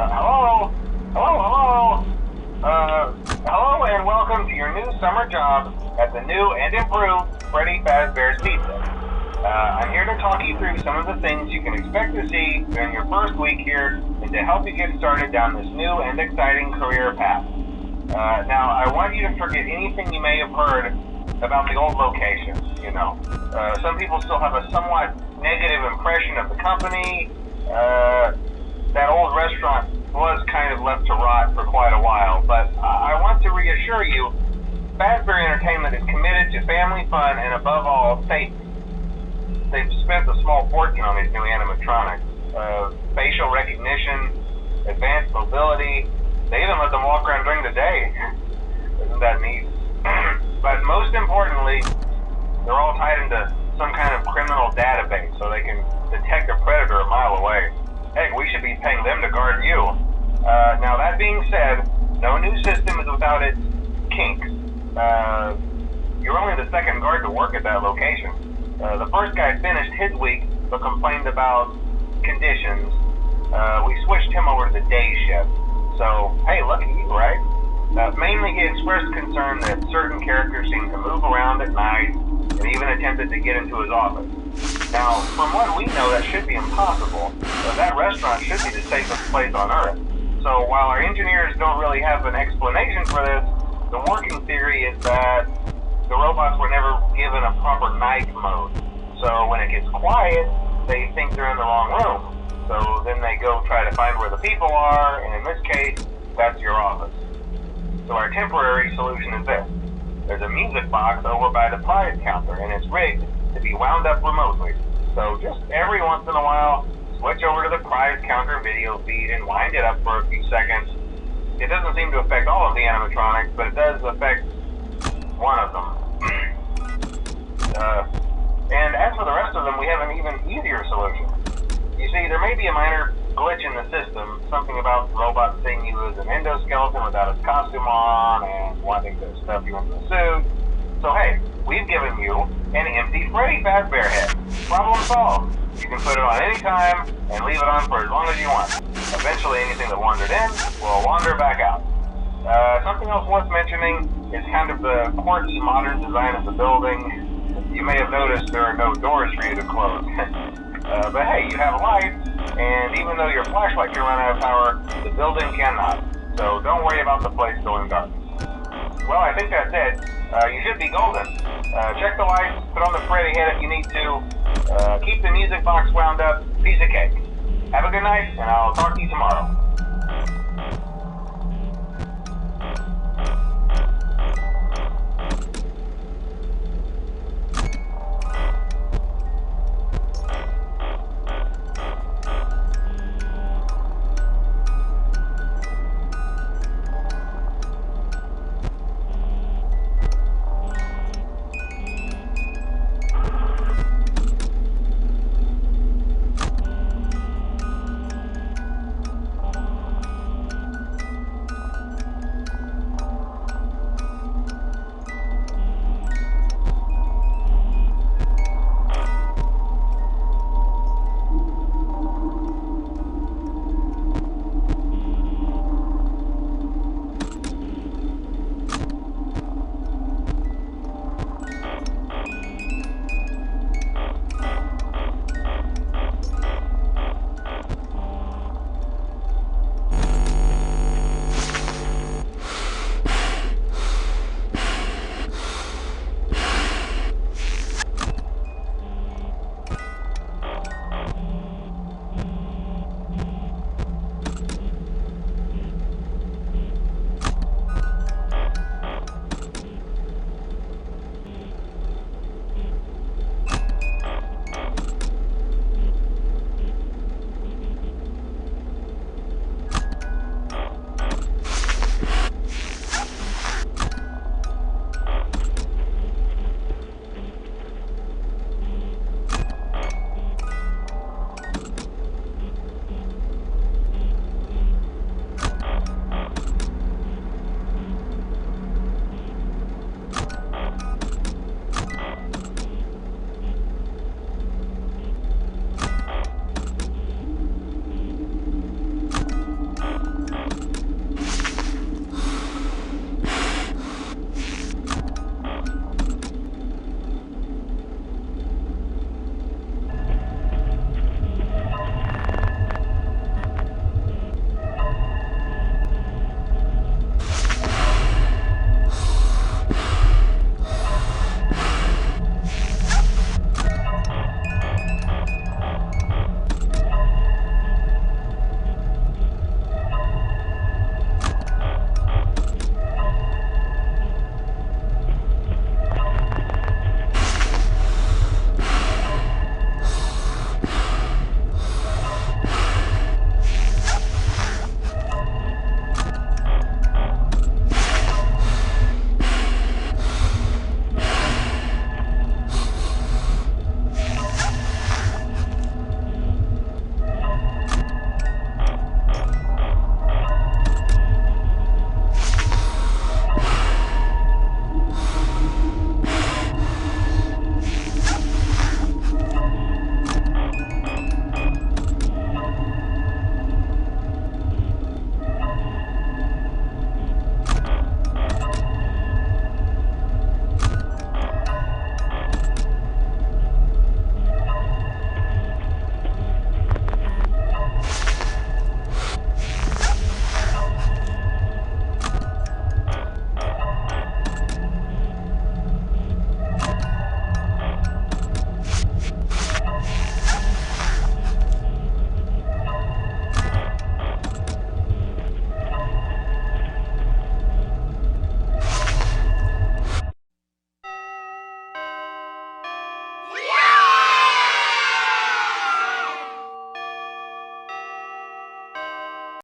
Hello? Hello? Hello and welcome to your new summer job at the new and improved Freddy Fazbear's Pizza. I'm here to talk you through some of the things you can expect to see during your first week here and to help you get started down this new and exciting career path. Now, I want you to forget anything you may have heard about the old location, some people still have a somewhat negative impression of the company. That old restaurant was kind of left to rot for quite a while, but I want to reassure you, Fazbear Entertainment is committed to family fun and above all, safety. They've spent a small fortune on these new animatronics. Facial recognition, advanced mobility, they even let them walk around during the day. Isn't that neat? But most importantly, they're all tied into some kind of criminal database so they can detect a predator a mile away. Heck, we should be paying them to guard you. Now that being said, no new system is without its kinks. You're only the second guard to work at that location. The first guy finished his week but complained about conditions. We switched him over to the day shift. So, hey, lucky you, right? Mainly he expressed concern that certain characters seemed to move around at night and even attempted to get into his office. Now, from what we know, that should be impossible. That restaurant should be the safest place on Earth. So while our engineers don't really have an explanation for this, the working theory is that the robots were never given a proper night mode. So when it gets quiet, they think they're in the wrong room. So then they go try to find where the people are, and in this case, that's your office. So our temporary solution is this. There's a music box over by the prize counter, and it's rigged to be wound up remotely. So just every once in a while, switch over to the prize counter video feed and wind it up for a few seconds. It doesn't seem to affect all of the animatronics, but it does affect one of them. And as for the rest of them, we have an even easier solution. You see, there may be a minor glitch in the system, something about the robot seeing you as an endoskeleton without its costume on and wanting to stuff you into a suit. So hey, we've given you an empty Freddy Fazbear head. Problem solved. You can put it on any time and leave it on for as long as you want. Eventually anything that wandered in will wander back out. Something else worth mentioning is kind of the quirky modern design of the building. You may have noticed there are no doors for you to close. But hey, you have lights, and even though your flashlight can run out of power, the building cannot. So don't worry about the place going dark. Well, I think that's it. You should be golden. Check the lights, put on the Freddy head if you need to. Keep the music box wound up. Piece of cake. Have a good night, and I'll talk to you tomorrow.